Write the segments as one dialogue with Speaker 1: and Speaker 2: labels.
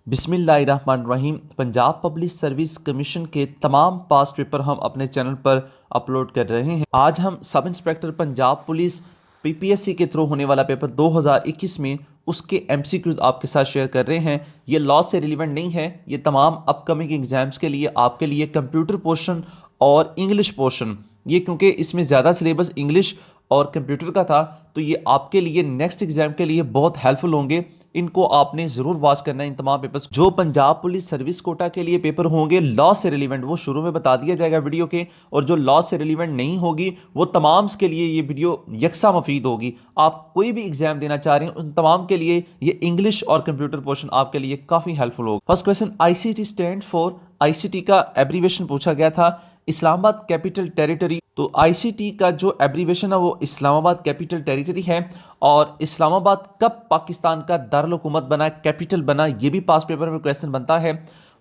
Speaker 1: बिस्मिल्लाहिर्रहमानिर्रहीम। Punjab public service commission के तमाम पास्ट पेपर हम अपने चैनल पर अपलोड कर रहे हैं। आज हम sub inspector Punjab police PPSC के थ्रू होने वाला पेपर 2021 में उसके एमसीक्यूज आपके साथ शेयर कर रहे हैं। ये लॉ से रिलेवेंट नहीं है, ये तमाम अपकमिंग एग्जाम्स के लिए आपके लिए कंप्यूटर पोर्शन और इंग्लिश पोर्शन, ये क्योंकि इसमें ज़्यादा सिलेबस इंग्लिश और कंप्यूटर का था, तो ये आपके लिए नेक्स्ट एग्जाम के लिए बहुत हेल्पफुल होंगे। इनको आपने ज़रूर वॉच करना है। इन तमाम पेपर्स जो पंजाब पुलिस सर्विस कोटा के लिए पेपर होंगे लॉ से रिलेवेंट, वो शुरू में बता दिया जाएगा वीडियो के, और जो लॉ से रिलेवेंट नहीं होगी वो तमाम के लिए ये वीडियो यकसा मुफीद होगी। आप कोई भी एग्जाम देना चाह रहे हैं उन तमाम के लिए ये इंग्लिश और कंप्यूटर पोर्शन आपके लिए काफ़ी हेल्पफुल होगा। First question, ICT stand for, ICT का एब्रीवेशन पूछा गया था इस्लामाबाद कैपिटल टेरिटरी। तो आईसीटी का जो एब्रीवेशन है वो इस्लामाबाद कैपिटल टेरिटरी है। और इस्लामाबाद कब पाकिस्तान का दारुल हुकूमत बना, कैपिटल बना, ये भी पास पेपर में क्वेश्चन बनता है।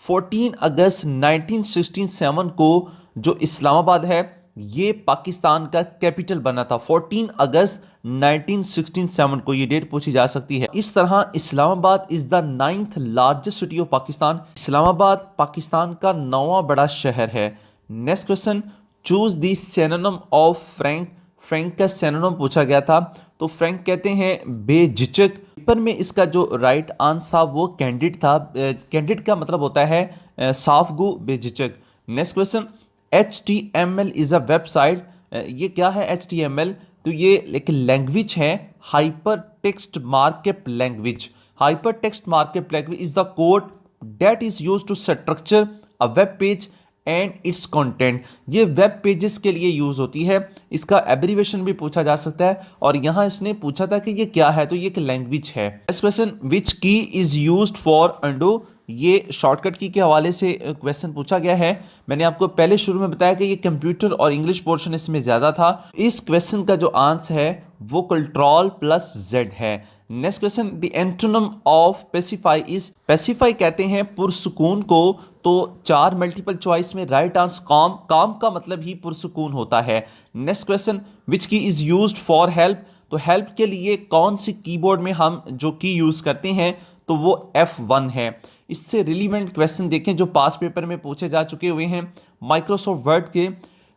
Speaker 1: 14 अगस्त 1967 को जो इस्लामाबाद है ये पाकिस्तान का कैपिटल बना था। 14 अगस्त 1967 को ये डेट पूछी जा सकती है। इस तरह Islamabad is the 9th largest city of Pakistan. Islamabad Pakistan का 9वां बड़ा शहर है। Next question, choose the synonym of Frank. Frank का सिनोनिम पूछा गया था, तो फ्रैंक कहते हैं बेझिझक। पेपर में इसका जो राइट आंसर था वो कैंडिड था। कैंडिड का मतलब होता है साफगो, बेझिझक। Next question, HTML is a website. ये क्या है HTML? तो ये एक लैंग्वेज है, hyper text markup language. Hyper text markup language is the code that is used to structure a web page and its content. ये वेब पेजेस के लिए यूज होती है। इसका एब्रीवेशन भी पूछा जा सकता है, और यहां इसने पूछा था कि ये क्या है, तो ये एक लैंग्वेज है। Next question, which key is used for अंडो। ये शॉर्टकट की के हवाले से क्वेश्चन पूछा गया है। मैंने आपको पहले शुरू में बताया कि ये कंप्यूटर और इंग्लिश पोर्शन इसमें ज्यादा था। इस क्वेश्चन का जो आंसर है वो कंट्रोल प्लस जेड है। Next question, the antonym of pacify is. Pacify कहते हैं पुरसुकून को। तो 4 मल्टीपल चॉइस में राइट आंसर काम। काम का मतलब ही पुरसुकून होता है। Next question, which key is used for help. तो हेल्प के लिए कौन सी कीबोर्ड में हम जो की यूज करते हैं, तो वो F1 है। इससे रिलीवेंट क्वेश्चन देखें जो पास पेपर में पूछे जा चुके हुए हैं माइक्रोसॉफ्ट वर्ड के।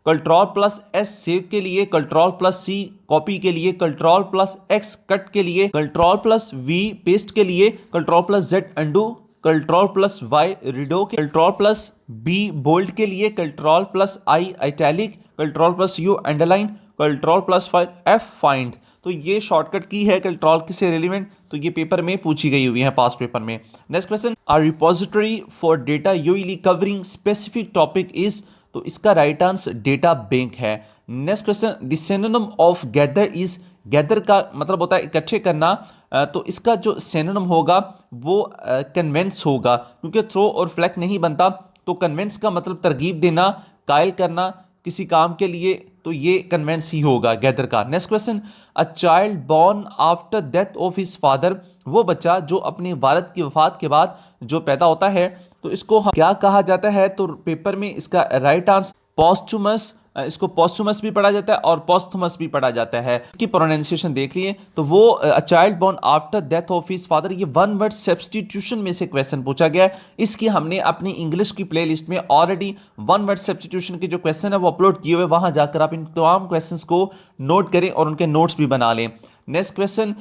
Speaker 1: कंट्रोल प्लस एस सेव के लिए, कंट्रोल प्लस सी कॉपी के लिए, कंट्रोल प्लस एक्स कट के लिए, कंट्रोल प्लस वी पेस्ट के लिए, control plus Z undo, control plus Y redo, control plus B bold के लिए, control plus I italic, control plus U underline, control plus F find. तो ये shortcut की है कंट्रोल की से रिलेवेंट, तो ये पेपर में पूछी गई हुई है पास पेपर में। Next question, a repository for data usually covering specific topic is. तो इसका राइट आंसर डेटा बैंक है। Next question, the synonym of gather is. Gather का मतलब होता है इकट्ठे करना, तो इसका जो सिनोनिम होगा वो कन्वेंस होगा, क्योंकि थ्रो और फ्लैक नहीं बनता। तो कन्वेंस का मतलब तरगीब देना, कायल करना किसी काम के लिए, तो ये कन्वेंस ही होगा गैदर का। Next question, a child born after death of his father. वो बच्चा जो अपने वालिद की वफात के बाद जो पैदा होता है, तो इसको क्या कहा जाता है? तो पेपर में इसका राइट आंसर पॉस्चुमस। इसको पॉस्चुमस भी पढ़ा जाता है और पॉस्थुमस भी पढ़ा जाता है। इसकी प्रोनाउंसिएशन देख लिए, तो वो a child born after death of his father, ये वन वर्ड सब्स्टिट्यूशन में से क्वेश्चन पूछा गया है। इसकी हमने अपनी इंग्लिश की प्लेलिस्ट में ऑलरेडी वन वर्ड सब्स्टिट्यूशन के जो क्वेश्चन है वो अपलोड किए हुए, वहां जाकर आप इन तमाम क्वेश्चंस को नोट करें और उनके नोट्स भी बना लें। Next question,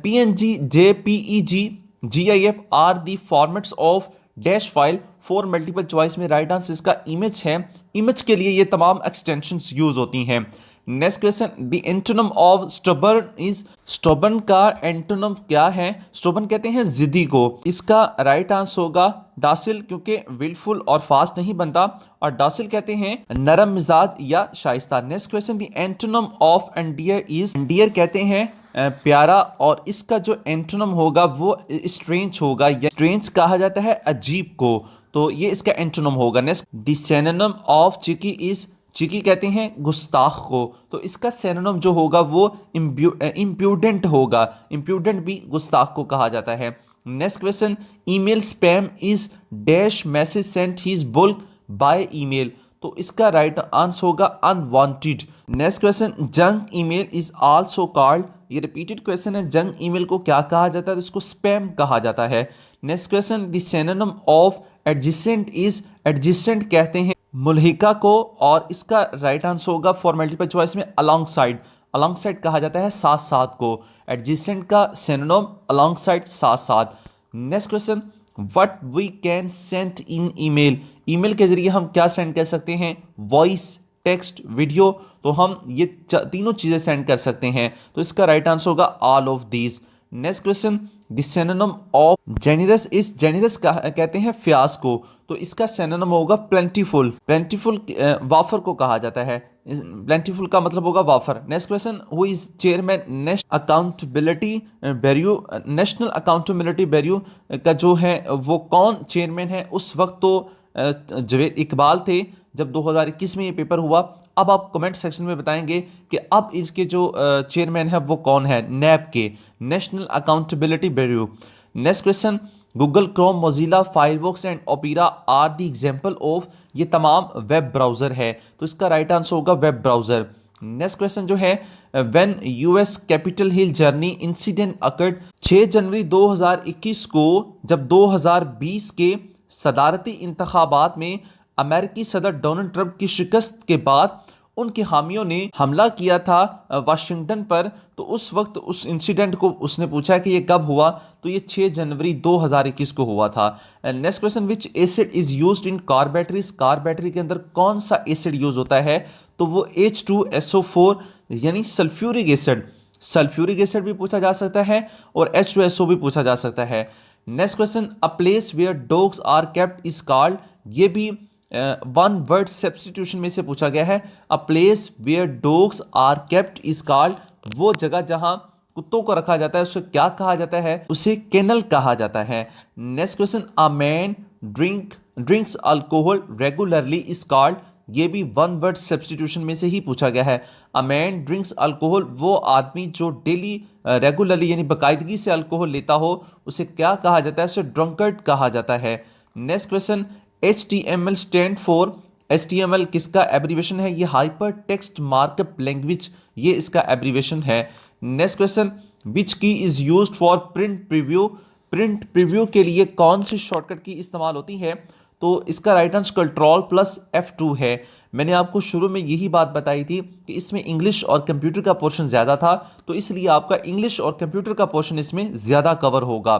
Speaker 1: PNG, JPEG, GIF are the formats of dash file. 4 multiple choice में राइट आंसर इसका इमेज है। इमेज के लिए ये तमाम एक्सटेंशंस यूज होती हैं। Next question, the antonym of stubborn is. Stubborn का एंटोनिम क्या है? स्टबर्न कहते हैं जिद्दी को। इसका राइट आंसर होगा डासिल, क्योंकि विलफुल और फास्ट नहीं बनता, और डासिल कहते हैं नरम मिजाज या शाइस्ता। Next question, the antonym of endear is. Endear कहते हैं प्यारा, और इसका जो एंटोनिम होगा वो स्ट्रेंज होगा, या स्ट्रेंज कहा जाता है अजीब को, तो ये इसका एंटोनिम होगा। Next, the synonym of cheeky is. Cheeky कहते हैं गुस्ताख को, तो इसका सिनोनिम जो होगा वो इम्प्यूडेंट होगा। इम्प्यूडेंट भी गुस्ताख को कहा जाता है। Next question, email spam is dash message sent his bulk by email. तो इसका राइट आंसर होगा unwanted. Next question, junk email is also called. ये रिपीटेड क्वेश्चन है, जंक ईमेल को क्या कहा जाता है? तो इसको स्पैम कहा जाता है। Next question, the synonym of adjacent is, adjacent कहते हैं मुल्हिका को, और इसका राइट आंसर होगा फॉर मल्टीपल चॉइस में अलोंग साइड, अलोंग साइड कहा जाता है साथ साथ को। एडजेसेंट का सिनोनिम अलोंग साइड, साथ साथ। Next question, what we can send in email, email के जरिए हम क्या सेंड कर सकते हैं, वॉइस, टेक्स्ट, वीडियो, तो हम ये तीनों चीजें सेंड कर सकते हैं, तो इसका राइट आंसर होगा all of these. Next question, the synonym of generous is, generous कहते हैं प्याज को, तो इसका सिनोनिम होगा प्लेंटीफुल, प्लेंटीफुल वाफर को कहा जाता है, प्लेंटीफुल का मतलब होगा wafer. Next question, who is chairman national Accountability bureau, national Accountability bureau का जो है वो कौन चेयरमैन है, उस वक्त तो जवेद इकबाल थे जब 2021 में ये पेपर हुआ। अब आप कमेंट सेक्शन में बताएंगे कि अब इसके जो चेयरमैन है वो कौन है, नैब के, National Accountability Bureau. Next question, Google Chrome, Mozilla Firefox and Opera are the example of, ये तमाम वेब ब्राउजर है, तो इसका राइट आंसर होगा वेब ब्राउजर। नेक्स्ट क्वेश्चन जो है, व्हेन यूएस कैपिटल हिल जर्नी इंसिडेंट अकर्ड, 6 जनवरी 2021 को जब 2020 के सदारती इंतखाबात में अमेरिकी सदर डोनाल्ड ट्रंप की शिकस्त के बाद उनके हामियों ने हमला किया था वाशिंगटन पर, तो उस वक्त उस इंसिडेंट को उसने पूछा कि ये कब हुआ, तो ये 6 जनवरी 2021 को हुआ था। Next question, which acid is used in car batteries, car battery के अंदर कौन सा एसिड यूज होता है, तो वो H2SO4 यानी सल्फ्यूरिक एसिड, सल्फ्यूरिक एसिड भी पूछा जा सकता है और H2SO भी पूछा जा सकता है। Next question, a place where dogs are kept is called, ये भी वन वर्ड सब्स्टिट्यूशन में से पूछा गया है। A place where dogs are kept is called, वो जगह जहां कुत्तों को रखा जाता है उसे क्या कहा जाता है, उसे केनल कहा जाता है। Next question, a man drinks alcohol regularly is called, ये भी वन वर्ड सब्स्टिट्यूशन में से ही पूछा गया है। अ मैन ड्रिंक्स अल्कोहल, वो आदमी जो डेली रेगुलरली यानी बाकायदगी से अल्कोहल लेता हो उसे क्या कहा जाता है, उसे ड्रंकर्ड कहा जाता है। Next question, HTML stand for, HTML किसका एब्रीवेशन है, ये हाइपर टेक्स्ट मार्कअप लैंग्वेज, ये इसका एब्रीवेशन है। Next question, which key is used for print preview, print preview के लिए कौन सी शॉर्टकट की इस्तेमाल होती है, तो इसका राइट आंसर Ctrl+F2 है। मैंने आपको शुरू में यही बात बताई थी कि इसमें इंग्लिश और कंप्यूटर का पोर्शन ज़्यादा था, तो इसलिए आपका इंग्लिश और कंप्यूटर का पोर्शन इसमें ज़्यादा कवर होगा।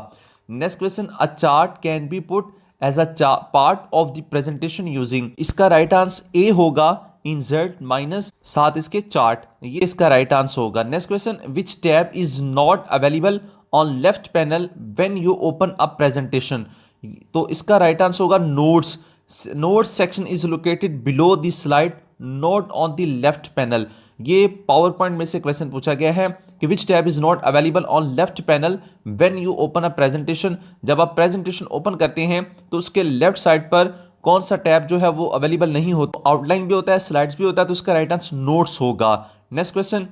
Speaker 1: Next question, a chart can be put as a part of the presentation using, इसका राइट आंसर ए होगा, इंसर्ट माइनस साथ इसके चार्ट, ये इसका राइट आंसर होगा। Next question, which tab is not available on left panel when you open a presentation, तो इसका right answer होगा notes, notes section is located below the slide note on the left panel, ये PowerPoint में से question पूछा गया है कि विच tab is not available on left panel when you open a presentation, जब आप प्रेजेंटेशन ओपन करते हैं तो उसके लेफ्ट साइड पर कौन सा टैब जो है वो अवेलेबल नहीं होता, आउटलाइन भी होता है, स्लाइड्स भी होता है, तो इसका राइट आंसर नोट्स होगा। नेक्स्ट क्वेश्चन,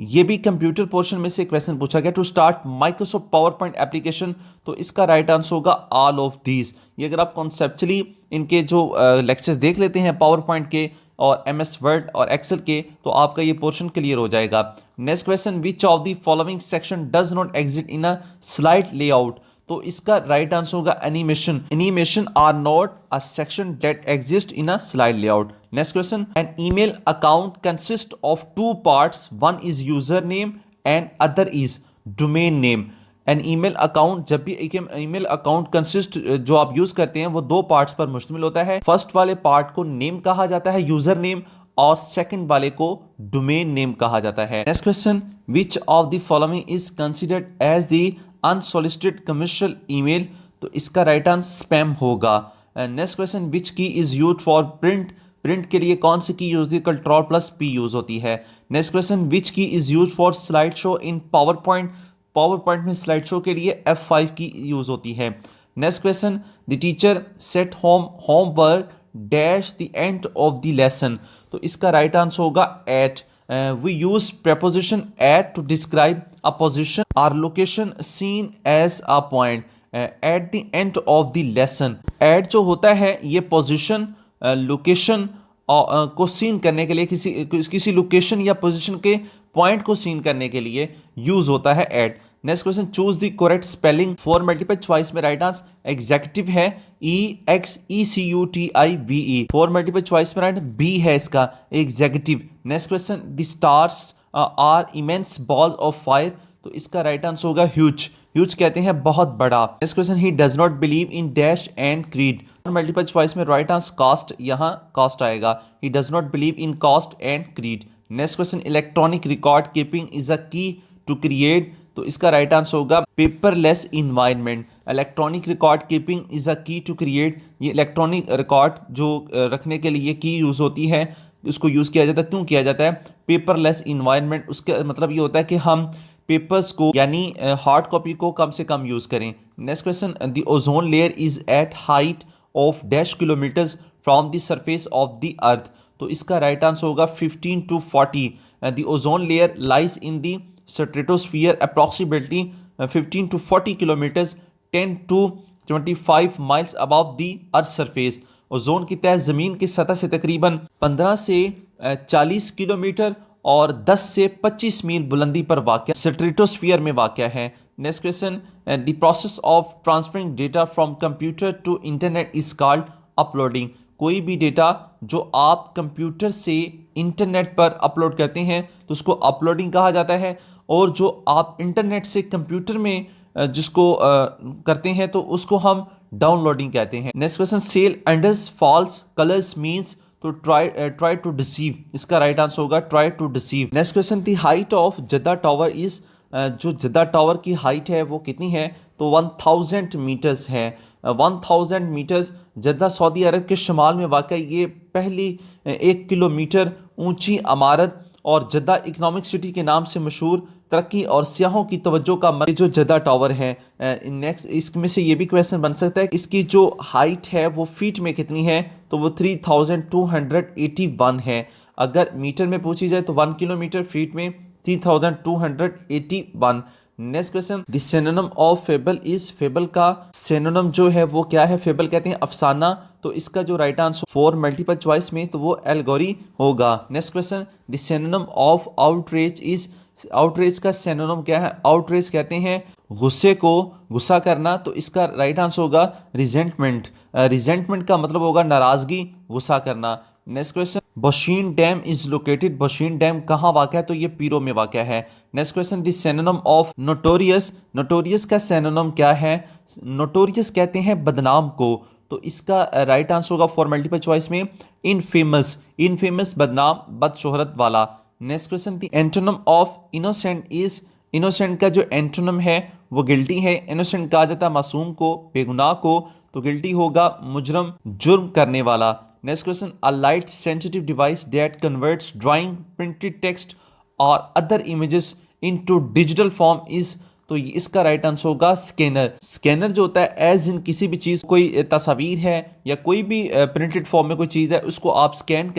Speaker 1: ये भी कंप्यूटर पोर्शन में से क्वेश्चन पूछा गया, to start Microsoft PowerPoint application, तो इसका राइट आंसर होगा ऑल ऑफ दीज। ये अगर आप कॉन्सेप्चुअली इनके जो लेक्चर्स देख लेते हैं पावर पॉइंट के और MS वर्ड और एक्सेल के, तो आपका ये पोर्शन क्लियर हो जाएगा। Next question, which of the following section does not exist in a slide layout, तो इसका राइट आंसर होगा animation, animation are not a section that exist in a slide layout. Next question, an email account consist of 2 parts, one is user name and other is domain name, an email account, जब भी एक email account consist जो आप use करते हैं वो 2 parts पर मुश्तमिल होता है। फर्स्ट वाले पार्ट को नेम कहा जाता है, यूजर नेम, और सेकंड वाले को डोमेन नेम कहा जाता है। Next question, which of the following is considered as the unsolicited commercial email, तो इसका राइट आंसर स्पैम होगा। Next question, which key is used for print, print के लिए कौन सी की यूज होती है, Ctrl+P यूज होती है। Next question, which key is used for slide show in PowerPoint, PowerPoint में स्लाइड शो के लिए F5 की यूज होती है। Next question, the teacher set homework dash the end of the lesson, तो इसका right answer होगा at. We use preposition at to describe a position or location seen as a point at the end of the lesson। at जो होता है ये position location को scene करने के लिए, किसी लोकेशन या पोजीशन के पॉइंट को सीन करने के लिए यूज होता है at. Next question, choose the correct spelling for multiple choice में राइट आंसर एग्जेक्टिव है EXECUTIVE, फॉर मल्टीपल चॉइस में राइट बी है इसका executive. Next question, the stars are immense balls of fire, तो इसका राइट आंसर होगा huge. Huge कहते हैं बहुत बड़ा। Next question, he does not believe in dash and creed, multiple choice में राइट आंसर कास्ट, यहां कास्ट आएगा। ही does not believe in caste and creed. Next question, electronic record keeping is a key to create, तो इसका right answer होगा paperless environment. Electronic record keeping is a key to create, ये electronic record जो रखने के लिए की use होती है, उसको यूज किया जाता है। क्यों किया जाता है? पेपरलेस इन्वायरमेंट, उसका मतलब ये होता है कि हम पेपर्स को यानी हार्ड कॉपी को कम से कम यूज करें। Next question, the ozone layer is at height of dash kilometres from the surface of the earth, तो इसका राइट आंसर होगा 15 to 40। The ozone layer lies in the stratosphere approximately 15 to 40 kilometres 10 to 25 miles above the earth surface. Ozone की तह जमीन की सतह से तकरीबन 15 से 40 किलोमीटर और 10 से 25 मील बुलंदी पर वाक़ स्ट्रेटोस्फियर में वाक़ है। Next question, the process of transferring data from computer to internet is called uploading, कोई भी डेटा जो आप कंप्यूटर से इंटरनेट पर अपलोड करते हैं तो उसको अपलोडिंग कहा जाता है, और जो आप इंटरनेट से कंप्यूटर में जिसको करते हैं तो उसको हम डाउनलोडिंग कहते हैं। Next question, sail under false colours means, तो ट्राई टू डिसीव, इसका राइट आंसर होगा try to deceive. Next question, the height of Jeddah tower is, जो जद्दा टावर की हाइट है वो कितनी है? तो 1000 मीटर्स है। 1000 मीटर्स। जद्दा सऊदी अरब के शुमाल में वाक़ई ये पहली 1 किलोमीटर ऊंची इमारत और जद्दा इकोनॉमिक सिटी के नाम से मशहूर तरक्की और सियाहों की तवज्जो का जो जद्दा टावर है। नेक्स्ट इसमें से ये भी क्वेश्चन बन सकता है इसकी जो हाइट है वो फीट में कितनी है? तो वो 3281 है। अगर मीटर में पूछी जाए तो 1 किलोमीटर, फीट में 3281। Next question, the synonym of fable is, fable का सिनोनिम जो है वो क्या है? फेबल कहते हैं अफसाना, तो इसका जो right answer for multiple choice में तो वो एल्गोरी होगा। Next question, the synonym of outrage is, outrage का सिनोनिम क्या है? आउटरेज कहते हैं गुस्से को, गुस्सा करना, तो इसका राइट आंसर होगा रिजेंटमेंट। रिजेंटमेंट का मतलब होगा नाराजगी, गुस्सा करना। नेक्स्ट क्वेश्चन, बशीन डैम इज लोकेटेड, बशीन डैम कहाँ वाक़ है? तो ये पीरो में वाक़ है। Next question, the synonym of notorious, notorious का सिनोनिम क्या है? नोटोरियस कहते हैं बदनाम को, तो इसका राइट आंसर होगा फॉर मल्टीपल चॉइस में इनफेमस, इनफेमस बदनाम, बदशोहरत वाला। Next question, the antonym of innocent is, innocent का जो एंटोनिम है वो गिल्टी है। इनोसेंट कहा जाता है मासूम को, बेगुनाह को, तो गिल्टी होगा मुजरम, जुर्म करने वाला। Next question, a light sensitive device that converts drawing, printed text और other images into digital form is, तो इसका राइट आंसर होगा स्कैनर। स्कैनर जो होता है एज इन किसी भी चीज़, कोई तस्वीर है या कोई भी प्रिंटेड फॉर्म में कोई चीज़ है उसको आप स्कैन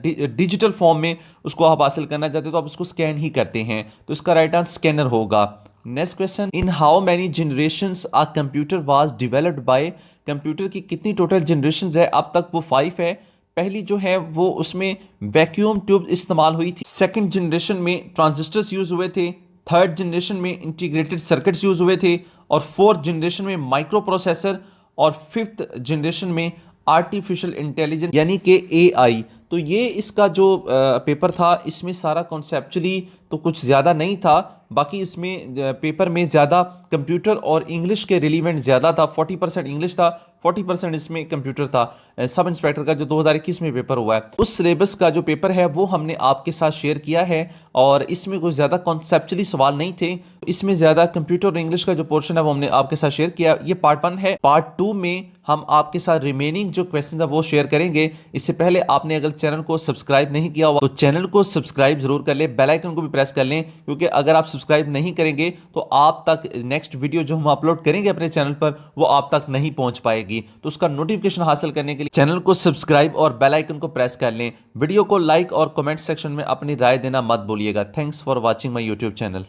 Speaker 1: डिजिटल फॉर्म में उसको आप हासिल करना चाहते हो तो आप उसको स्कैन ही करते हैं, तो इसका राइट आंसर स्कैनर होगा। Next question, in how many generations a computer was developed by, computer की कितनी टोटल जनरेशंस है? अब तक वो 5 है। पहली जो है वो उसमें वैक्यूम ट्यूब इस्तेमाल हुई थी, सेकंड जनरेशन में ट्रांजिस्टर्स यूज हुए थे, थर्ड जनरेशन में इंटीग्रेटेड सर्किट्स यूज हुए थे, और फोर्थ जनरेशन में माइक्रो प्रोसेसर, और फिफ्थ जनरेशन में आर्टिफिशियल इंटेलिजेंस यानी कि AI। तो ये इसका जो पेपर था इसमें सारा कॉन्सेप्चुअली तो कुछ ज़्यादा नहीं था, बाकी इसमें पेपर में ज़्यादा कंप्यूटर और इंग्लिश के रिलीवेंट ज़्यादा था। 40% इंग्लिश था, 40% इसमें कंप्यूटर था। सब इंस्पेक्टर का जो 2021 में पेपर हुआ है उस सिलेबस का जो पेपर है वो हमने आपके साथ शेयर किया है, और इसमें कुछ ज़्यादा कॉन्सेप्चुअली सवाल नहीं थे, इसमें ज़्यादा कंप्यूटर और इंग्लिश का जो पोर्शन है वो हमने आपके साथ शेयर किया। ये पार्ट 1 है। पार्ट 2 में हम आपके साथ रिमेनिंग जो क्वेश्चन है वो शेयर करेंगे। इससे पहले आपने अगर चैनल को सब्सक्राइब नहीं किया हुआ तो चैनल को सब्सक्राइब जरूर कर ले, बेल आइकन को भी प्रेस कर लें, क्योंकि अगर आप सब्सक्राइब नहीं करेंगे तो आप तक नेक्स्ट वीडियो जो हम अपलोड करेंगे अपने चैनल पर वो आप तक नहीं पहुंच पाएगी। तो उसका नोटिफिकेशन हासिल करने के लिए चैनल को सब्सक्राइब और बेल आइकन को प्रेस कर लें। वीडियो को लाइक और कमेंट सेक्शन में अपनी राय देना मत भूलिएगा। Thanks for watching my YouTube channel.